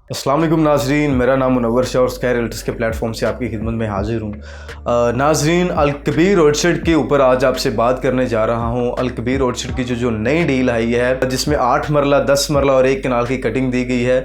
अस्सलाम वालेकुम नाजरीन, मेरा नाम मुनव्वर शाह और स्काई रियल्टर्स के प्लेटफॉर्म से आपकी खिदमत में हाजिर हूँ। नाजरीन, अल-कबीर ऑर्चर्ड के ऊपर आज आपसे बात करने जा रहा हूँ। अल-कबीर ऑर्चर्ड की जो नई डील आई है, जिसमें 8 मरला, 10 मरला और 1 कनाल की कटिंग दी गई है,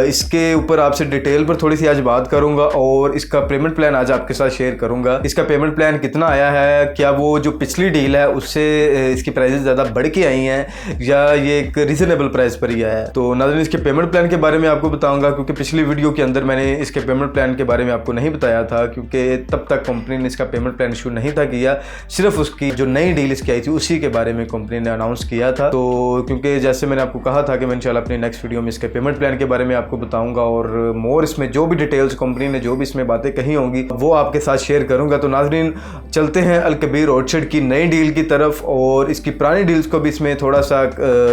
इसके ऊपर आपसे डिटेल पर थोड़ी सी आज बात करूँगा और इसका पेमेंट प्लान आज आपके साथ शेयर करूँगा। इसका पेमेंट प्लान कितना आया है, क्या वो जो पिछली डील है उससे इसकी प्राइजेस ज़्यादा बढ़ के आई हैं या ये एक रीज़नेबल प्राइस पर ही आया है। तो नाजरीन, इसके पेमेंट प्लान के बारे में आपको क्योंकि पिछली वीडियो के अंदर मैंने इसके पेमेंट प्लान के बारे में आपको नहीं बताया था, क्योंकि तब तक कंपनी ने इसका पेमेंट प्लान इशू नहीं था किया। सिर्फ उसकी जो नई डील इसकी आई थी उसी के बारे में कंपनी ने अनाउंस किया था। तो क्योंकि जैसे मैंने आपको कहा था कि मैं इंशाल्लाह अपनी नेक्स्ट वीडियो में इसके पेमेंट प्लान के बारे में आपको बताऊंगा और मोर इसमें जो भी डिटेल्स कंपनी ने जो भी इसमें बातें कही होंगी वो आपके साथ शेयर करूंगा। तो नाजरीन, चलते हैं अल-कबीर ऑर्चर्ड की नई डील की तरफ और इसकी पुरानी डील्स को भी इसमें थोड़ा सा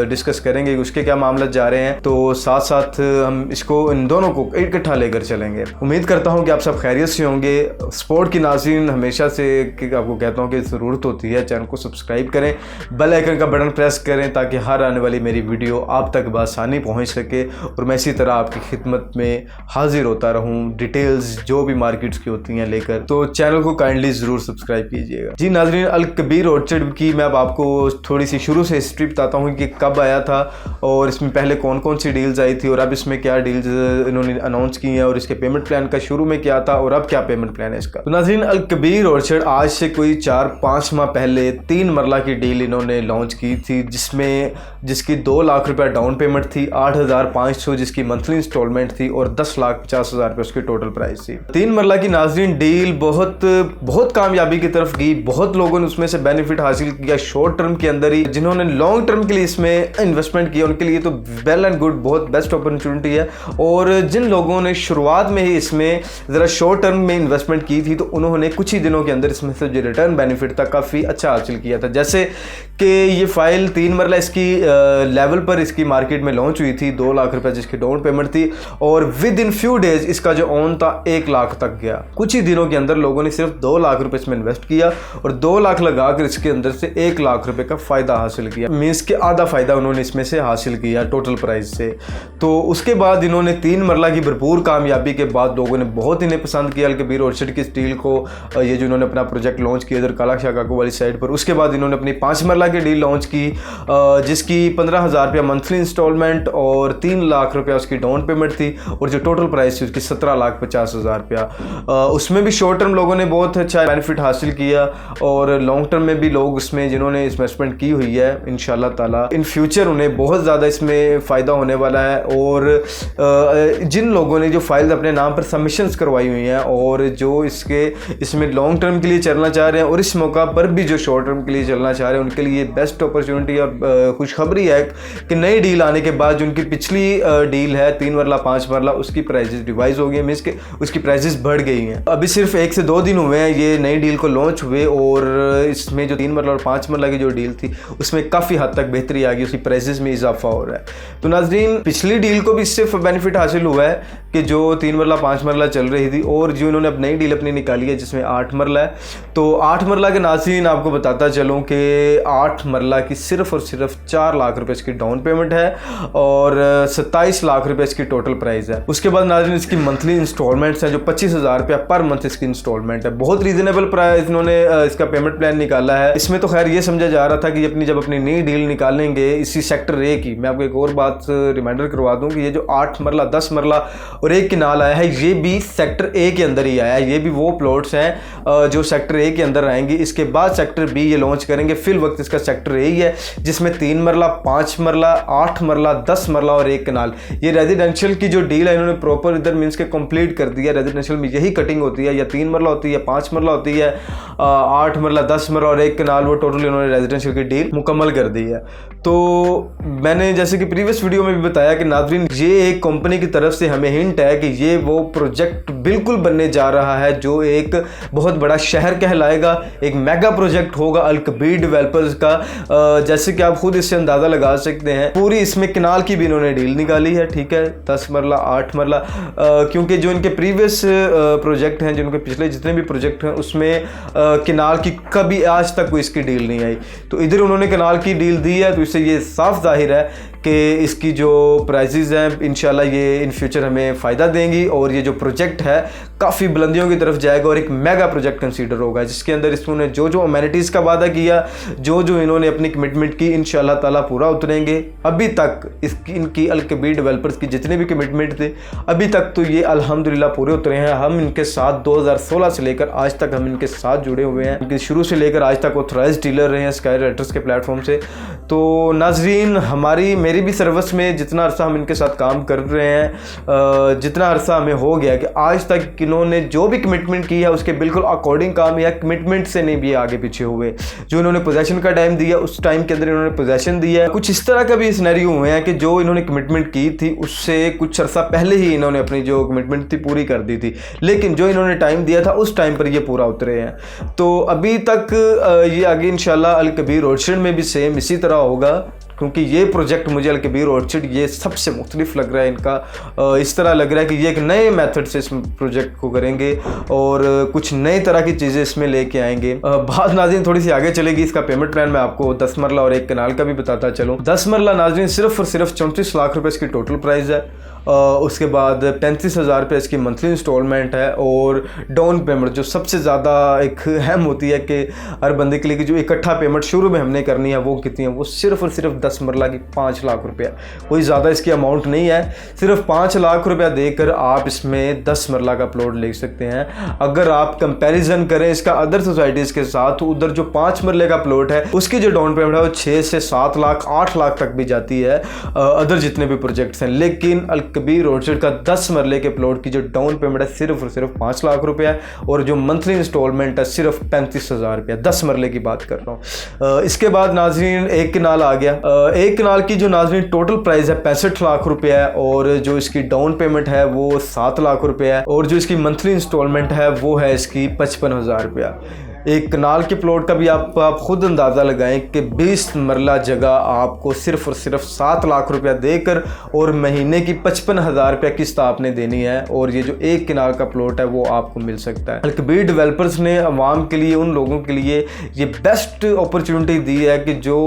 डिस्कस करेंगे, उसके क्या मामला जा रहे हैं। तो साथ साथ हम इसको इन दोनों को इकट्ठा लेकर चलेंगे। उम्मीद करता हूं कि आप सब खैरियत से होंगे। स्पोर्ट की नाज़रीन, हमेशा से आपको कहता हूं कि ज़रूरत होती है चैनल को सब्सक्राइब करें, बेल आइकन का बटन प्रेस करें ताकि हर आने वाली मेरी वीडियो आप तक बआसानी पहुंच सके और मैं इसी तरह आपकी खिदमत में हाजिर होता रहूं, डिटेल्स जो भी मार्केट्स की होती हैं लेकर। तो चैनल को काइंडली ज़रूर सब्सक्राइब कीजिएगा। जी नाज़रीन, अल-कबीर ऑर्चर्ड की मैं अब आपको थोड़ी सी शुरू से हिस्ट्री बताता हूँ कि कब आया था और इसमें पहले कौन कौन सी डील्स आई थी और अब इसमें क्या डील्स इन्होंने अनाउंस की है और इसके पेमेंट प्लान का शुरू में क्या था और अब क्या पेमेंट प्लान है इसका। तो नाज़रीन, अल-कबीर ऑर्चर्ड आज से कोई 4-5 माह पहले 3 मरला की डील इन्होंने लॉन्च की थी, जिसकी 2 लाख रुपया डाउन पेमेंट थी, 8,500 जिसकी मंथली इंस्टॉलमेंट थी और 10,50,000 रुपये उसकी टोटल प्राइस थी। 3 मरला की नाज़रीन डील बहुत कामयाबी की तरफ गई। बहुत लोगों ने उसमें से बेनिफिट हासिल किया शॉर्ट टर्म के अंदर ही। जिन्होंने लॉन्ग टर्म के लिए इसमें इन्वेस्टमेंट किया उनके लिए तो वेल एंड गुड, बहुत बेस्ट अपॉर्चुनिटी है। और जिन लोगों ने शुरुआत में ही इसमें ज़रा शॉर्ट टर्म में इन्वेस्टमेंट की थी तो उन्होंने कुछ ही दिनों के अंदर इसमें से जो रिटर्न बेनिफिट था काफ़ी अच्छा हासिल किया था। जैसे कि ये फाइल 3 मरला इसकी लेवल पर इसकी मार्केट में लॉन्च हुई थी, 2 लाख रुपए जिसकी डाउन पेमेंट थी और विद इन फ्यू डेज इसका जो ऑन था 1 लाख तक गया। कुछ ही दिनों के अंदर लोगों ने सिर्फ 2 लाख रुपए इसमें इन्वेस्ट किया और 2 लाख लगाकर इसके अंदर से 1 लाख रुपए का फ़ायदा हासिल किया। मीन्स के आधा फ़ायदा उन्होंने इसमें से हासिल किया टोटल प्राइस से। तो उसके बाद इन्होंने 3 मरला की भरपूर कामयाबी के बाद लोगों ने बहुत इन्हें पसंद किया अल-कबीर ऑर्चर्ड की डील को। ये जो इन्होंने अपना प्रोजेक्ट लॉन्च किया इधर काला शाह काको वाली साइड पर। उसके बाद इन्होंने अपनी 5 मरला की डील लॉन्च की, जिसकी 15,000 रुपया मंथली इंस्टॉलमेंट और 3 लाख रुपया उसकी डाउन पेमेंट थी और जो टोटल प्राइस थी उसकी 17,50,000 रुपया। उसमें भी शॉर्ट टर्म लोगों ने बहुत अच्छा बेनिफिट हासिल किया और लॉन्ग टर्म में भी लोग उसमें जिन्होंने इन्वेस्टमेंट की हुई है इंशाल्लाह ताला इन फ्यूचर उन्हें बहुत ज़्यादा इसमें फ़ायदा होने वाला है। और जिन लोगों ने जो फाइल्स अपने नाम पर सबमिशंस करवाई हुई हैं और जो इसमें लॉन्ग टर्म के लिए चलना चाह रहे हैं और इस मौका पर भी जो शॉर्ट टर्म के लिए चलना चाह रहे हैं उनके लिए बेस्ट अपॉर्चुनिटी और खुशखबरी है कि नई डील आने के बाद जो उनकी पिछली डील है 3 मरला 5 मरला उसकी प्राइजेस रिवाइज हो गई, मीन्स के उसकी प्राइजेस बढ़ गई हैं। अभी सिर्फ 1 से 2 दिन हुए हैं ये नई डील को लॉन्च हुए और इसमें जो 3 मरला और 5 मरला की जो डील थी उसमें काफ़ी हद तक बेहतरी आ गई, उसकी प्राइजेस में इजाफा हो रहा है। तो नाज़रीन, पिछली डील को भी सिर्फ बेनिफिट हासिल हुआ है कि जो 3 मरला 5 मरला चल रही थी और जो इन्होंने अब नई डील अपनी निकाली है जिसमें 8 मरला है। तो 8 मरला के नाज़रीन आपको बताता चलूँ कि 8 मरला की सिर्फ और सिर्फ 4 लाख रुपए इसकी डाउन पेमेंट है और 27 लाख रुपए इसकी टोटल प्राइस है। उसके बाद नाज़रीन इसकी मंथली इंस्टॉलमेंट्स हैं जो 25,000 रुपया पर मंथ इसकी इंस्टॉलमेंट है। बहुत रीजनेबल प्राइस इन्होंने इसका पेमेंट प्लान निकाला है। इसमें तो खैर ये समझा जा रहा था कि जब अपनी नई डील निकालेंगे इसी सेक्टर ए की, मैं आपको एक और बात रिमाइंडर करवा दूं कि ये जो 8 मरला 10 मरला और 1 किनाल आया है ये भी सेक्टर ए के अंदर ही आया है। ये भी वो प्लॉट्स हैं जो सेक्टर ए के अंदर आएंगे। इसके बाद सेक्टर बी ये लॉन्च करेंगे। फिल वक्त इसका सेक्टर ए ही है जिसमें 3 मरला 5 मरला 8 मरला 10 मरला और 1 कनाल ये रेजिडेंशियल की जो डील है इन्होंने प्रॉपर इधर मीन्स के कंप्लीट कर दिया। रेजिडेंशियल में यही कटिंग होती है, या 3 मरला होती है, 5 मरला होती है, 8 मरला 10 मरला और 1 कनाल, वो टोटल इन्होंने रेजिडेंशियल की डील मुकम्मल कर दी है। तो मैंने जैसे कि प्रीवियस वीडियो में भी बताया कि नाज़रीन ये एक कंपनी की तरफ से हमें हिंट है कि ये वो प्रोजेक्ट बिल्कुल बनने जा रहा है जो एक बहुत बड़ा शहर कहलाएगा, एक मेगा प्रोजेक्ट होगा अल-कबीर डेवलपर्स का। जैसे कि आप खुद इससे अंदाज़ा लगा सकते हैं, पूरी इसमें कनाल की भी इन्होंने डील निकाली है, ठीक है, 10 मरला 8 मरला, क्योंकि जो इनके प्रीवियस प्रोजेक्ट हैं, जिनके पिछले जितने भी प्रोजेक्ट हैं उसमें कनाल की कभी आज तक कोई इसकी डील नहीं आई। तो इधर उन्होंने कनाल की डील दी है, तो इससे ये साफ जाहिर है कि इसकी जो प्राइसेस हैं इंशाल्लाह ताला ये इन फ्यूचर हमें फ़ायदा देंगी और ये जो प्रोजेक्ट है काफ़ी बुलंदियों की तरफ जाएगा और एक मेगा प्रोजेक्ट कंसीडर होगा, जिसके अंदर इन्होंने जो जो अमेनिटीज़ का वादा किया, जो जो इन्होंने अपनी कमिटमेंट की, इंशाल्लाह ताला पूरा उतरेंगे। अभी तक इनकी अलकबीर डेवलपर्स की जितने भी कमिटमेंट थे अभी तक तो ये अल्हम्दुलिल्लाह पूरे उतरे हैं। हम इनके साथ 2016 से लेकर आज तक हम इनके साथ जुड़े हुए हैं, इनके शुरू से लेकर आज तक ऑथराइज्ड डीलर रहे हैं स्काई राइटर्स के प्लेटफॉर्म से। तो नाजरीन, मेरी भी सर्विस में जितना अरसा हम इनके साथ काम कर रहे हैं, जितना अरसा हमें हो गया कि आज तक इन्होंने जो भी कमिटमेंट की है उसके बिल्कुल अकॉर्डिंग काम या कमिटमेंट से नहीं भी आगे पीछे हुए। जो इन्होंने पोजेशन का टाइम दिया उस टाइम के अंदर इन्होंने पोजेशन दिया है। कुछ इस तरह का भी सिनेरियो हुए हैं कि जो इन्होंने कमिटमेंट की थी उससे कुछ अरसा पहले ही इन्होंने अपनी जो कमिटमेंट थी पूरी कर दी थी, लेकिन जो इन्होंने टाइम दिया था उस टाइम पर ये पूरा उतरे हैं। तो अभी तक ये आगे इंशाल्लाह अलकबीर ऑर्चर्ड में भी सेम इसी तरह होगा, क्योंकि ये प्रोजेक्ट मुझे अलकबीर ऑर्चर्ड ये सबसे मुख्तलिफ लग रहा है इनका। इस तरह लग रहा है कि ये एक नए मेथड से इस प्रोजेक्ट को करेंगे और कुछ नई तरह की चीज़ें इसमें लेके आएंगे। बात नाज़रीन थोड़ी सी आगे चलेगी। इसका पेमेंट प्लान मैं आपको 10 मरला और 1 कनाल का भी बताता चलूँ। 10 मरला नाज़रीन सिर्फ और सिर्फ 34 लाख रुपए इसकी टोटल प्राइस है। उसके बाद 35,000 रुपये इसकी मंथली इंस्टॉलमेंट है और डाउन पेमेंट जो सबसे ज़्यादा एक अहम होती है कि हर बंदे के लिए कि जो इकट्ठा पेमेंट शुरू में हमने करनी है वो कितनी है, वो सिर्फ और सिर्फ 10 मरला की 5 लाख रुपया। कोई ज़्यादा इसकी अमाउंट नहीं है, सिर्फ 5 लाख रुपया देकर आप इसमें 10 मरला का प्लॉट ले सकते हैं। अगर आप कंपैरिजन करें इसका अदर सोसाइटीज़ के साथ, तो उधर जो 5 मरले का प्लॉट है उसकी जो डाउन पेमेंट है वो 6 से 7 लाख 8 लाख तक भी जाती है अदर जितने भी प्रोजेक्ट्स हैं। लेकिन अलकबीर ऑर्चर्ड का 10 मरले के प्लॉट की जो डाउन पेमेंट है सिर्फ और सिर्फ 5 लाख रुपया है और जो मंथली इंस्टॉलमेंट है सिर्फ 35,000 रुपया। 10 मरले की बात कर रहा हूँ। इसके बाद नाजरीन 1 कनाल आ गया। 1 कनाल की जो नाजरीन टोटल प्राइस है 65 लाख रुपया है और जो इसकी डाउन पेमेंट है वो 7 लाख रुपया है और जो इसकी मंथली इंस्टॉलमेंट है वो है इसकी 55,000 रुपया। 1 कनाल के प्लॉट का भी आप खुद अंदाज़ा लगाएं कि 20 मरला जगह आपको सिर्फ और सिर्फ 7 लाख रुपया देकर और महीने की 55,000 रुपया किस्त आपने देनी है और ये जो 1 कनाल का प्लॉट है वो आपको मिल सकता है। अलकबीर डेवलपर्स ने अवाम के लिए, उन लोगों के लिए ये बेस्ट अपॉर्चुनिटी दी है कि जो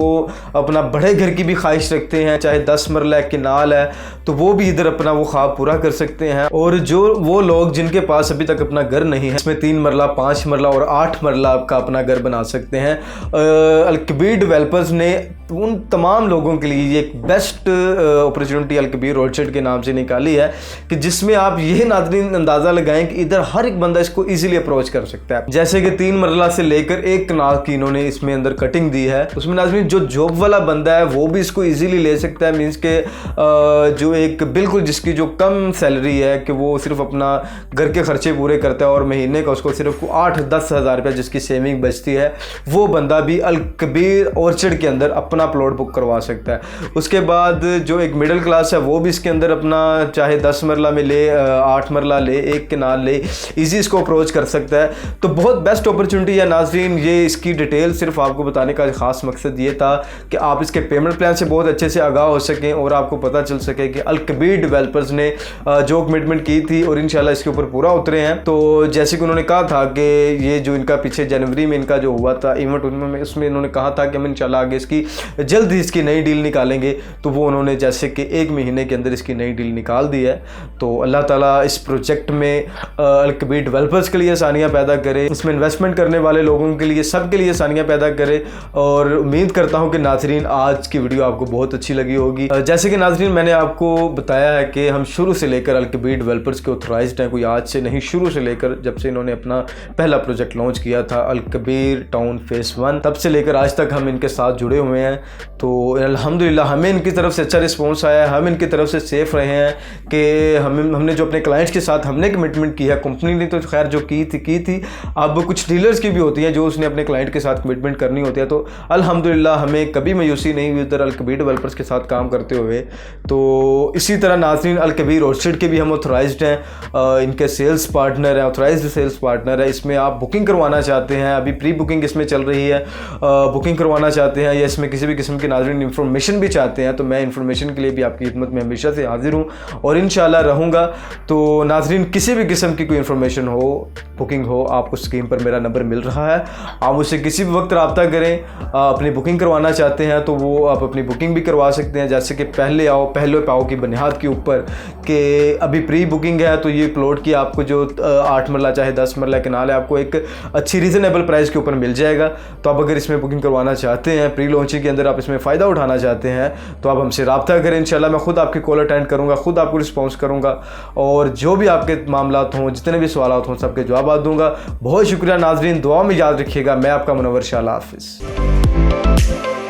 अपना बड़े घर की भी ख्वाहिश रखते हैं, चाहे 10 मरला कनाल है तो वो भी इधर अपना वो ख्वाब पूरा कर सकते हैं। और जो वो लोग जिनके पास अभी तक अपना घर नहीं है, इसमें 3 मरला 5 मरला और 8 मरला आपका अपना घर बना सकते हैं। अलकबीर डेवलपर्स ने उन तमाम लोगों के लिए एक बेस्ट अपॉर्चुनिटी अलकबीर ऑर्चर्ड के नाम से निकाली है कि जिसमें आप ये नाज़रीन अंदाज़ा लगाएं कि इधर हर एक बंदा इसको इजीली अप्रोच कर सकता है। जैसे कि 3 मरला से लेकर 1 कनाल की इन्होंने इसमें अंदर कटिंग दी है, उसमें नाज़रीन जो जॉब वाला बंदा है वो भी इसको इजीली ले सकता है। मीन्स के जो एक बिल्कुल जिसकी जो कम सैलरी है कि वो सिर्फ अपना घर के खर्चे पूरे करता है और महीने का उसको सिर्फ 8-10 हज़ार रुपया जिसकी सेविंग बचती है, वो बंदा भी अलकबीर ऑर्चर्ड के अंदर अपना प्लॉट बुक करवा सकता है। उसके बाद जो एक मिडिल क्लास है वो भी इसके अंदर अपना चाहे 10 मरला में ले, 8 मरला ले, 1 कनाल ले, इजी इसको अप्रोच कर सकता है। तो बहुत बेस्ट अपॉर्चुनिटी है नाजरीन। ये इसकी डिटेल सिर्फ आपको बताने का खास मकसद ये था कि आप इसके पेमेंट प्लान से बहुत अच्छे से आगाह हो सकें और आपको पता चल सके कि अलकबीर डेवलपर्स ने जो कमिटमेंट की थी और इंशाल्लाह इसके ऊपर पूरा उतरे हैं। तो जैसे कि उन्होंने कहा था कि ये जो इनका पीछे जनवरी में इनका जो हुआ था इवेंट, उसमें इन्होंने कहा था कि हम इंशाल्लाह आगे इसकी जल्द ही इसकी नई डील निकालेंगे। तो वो उन्होंने जैसे कि 1 महीने के अंदर इसकी नई डील निकाल दी है। तो अल्लाह ताला इस प्रोजेक्ट में अलकबीर डेवलपर्स के लिए आसानियाँ पैदा करे, इसमें इन्वेस्टमेंट करने वाले लोगों के लिए, सब के लिए आसानियाँ पैदा करे। और उम्मीद करता हूँ कि नाजरीन आज की वीडियो आपको बहुत अच्छी लगी होगी। जैसे कि नाजरीन मैंने आपको बताया है कि हम शुरू से लेकर अलकबीर डेवलपर्स के ऑथराइज्ड हैं, कोई आज से नहीं, शुरू से लेकर जब से इन्होंने अपना पहला प्रोजेक्ट लॉन्च किया था अलकबीर टाउन फेस 1, तब से लेकर आज तक हम इनके साथ जुड़े हुए हैं। तो अल्हम्दुलिल्लाह हमें इनकी तरफ से अच्छा रिस्पॉन्स आया है, हम इनकी तरफ से सेफ़ रहे हैं कि हमने जो अपने क्लाइंट्स के साथ हमने कमिटमेंट की है, कंपनी ने तो खैर जो की थी, अब कुछ डीलर्स की भी होती हैं जो उसने अपने क्लाइंट के साथ कमिटमेंट करनी होती है। तो अल्हम्दुलिल्लाह हमें कभी मायूसी नहीं हुई उधर अलकबीर डेवलपर्स के साथ काम करते हुए। तो इसी तरह नाज़रीन अलकबीर ऑर्चर्ड के भी हम ऑथराइज्ड हैं, इनके सेल्स पार्टनर हैं, ऑथराइज्ड सेल्स पार्टनर है। इसमें आप बुकिंग करवाना चाहते हैं, अभी प्री बुकिंग इसमें चल रही है, बुकिंग करवाना चाहते हैं या इसमें किसी किसी भी किस्म की नाज़रीन इन्फॉर्मेशन भी चाहते हैं तो मैं इन्फॉर्मेशन के लिए भी आपकी खिदमत में हमेशा से हाजिर हूँ और इंशाल्लाह रहूँगा। तो नाज़रीन किसी भी किस्म की कोई इन्फॉर्मेशन हो, बुकिंग हो, आपको स्क्रीन पर मेरा नंबर मिल रहा है, आप मुझसे किसी भी वक्त रब्ता करें। अपनी बुकिंग करवाना चाहते हैं तो वो आप अपनी बुकिंग भी करवा सकते हैं, जैसे कि पहले आओ पहले पाओ की बुनियाद के ऊपर कि अभी प्री बुकिंग है तो ये प्लॉट की आपको जो 8 मरला चाहे 10 मरला कनाल है आपको एक अच्छी रीज़नेबल प्राइस के ऊपर मिल जाएगा। तो आप अगर इसमें बुकिंग करवाना चाहते हैं, प्री लॉन्चिंग के अंदर आप इसमें फ़ायदा उठाना चाहते हैं तो आप हमसे रब्ता करें। इंशाल्लाह मैं खुद आपकी कॉल अटेंड करूँगा, खुद आपको रिस्पॉन्स करूँगा और जो भी आपके मामलात हों, जितने भी सवालात हों, सबके जवाब दूँगा। बहुत शुक्रिया नाज़रीन, दुआ में याद रखिएगा। मैं आपका मुनव्वर शाह, अल्लाह हाफ़िज़।